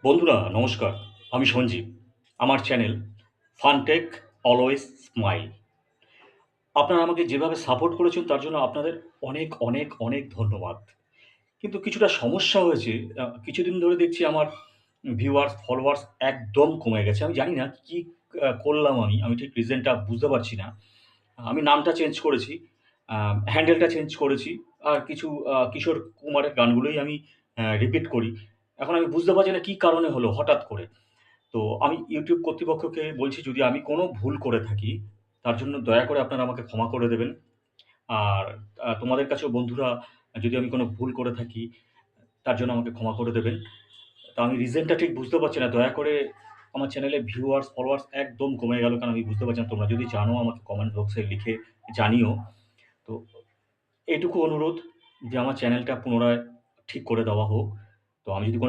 বন্ধুরা নমস্কার। আমি সঞ্জীব। আমার চ্যানেল ফানটেক অলওয়েজ স্মাইল। আপনারা আমাকে যেভাবে সাপোর্ট করেছেন তার জন্য আপনাদের অনেক, অনেক, অনেক ধন্যবাদ। কিন্তু কিছুটা সমস্যা হয়েছে। কিছুদিন ধরে দেখছি আমার ভিউয়ার্স, ফলোয়ার্স একদম কমে গেছে। আমি জানি না কি করলাম আমি? আমি ঠিক রিজনটা বুঝতে পারছি না। আমি নামটা চেঞ্জ করেছি, আ হ্যান্ডেলটা চেঞ্জ করেছি। আর কিছু কিশোর কুমারের গানগুলোই আমি রিপিট করি। এখন আমি বুঝতে পারছি না কি কারণে হলো হঠাৎ করে। তো আমি YouTube কর্তৃপক্ষকে বলছি যদি আমি কোনো ভুল করে থাকি, তার জন্য দয়া করে আপনারা আমাকে ক্ষমা করে দেবেন। আর তোমাদের কাছেও বন্ধুরা যদি আমি কোনো ভুল করে থাকি, তার জন্য আমাকে ক্ষমা করে দেবেন। তো আমি রিজনটা ঠিক বুঝতে পারছি না। দয়া করে আমার চ্যানেলে ভিউয়ার্স, ফলোয়ার্স একদম কমে গেল। কারণ আমি বুঝতে পারছি না। তোমরা যদি জানো আমাকে কমেন্ট বক্সে লিখে জানিও। তো এইটুকু অনুরোধ যে আমার চ্যানেলটা পুনরায় ঠিক করে দেওয়া হোক। তো আমি যদি কোনো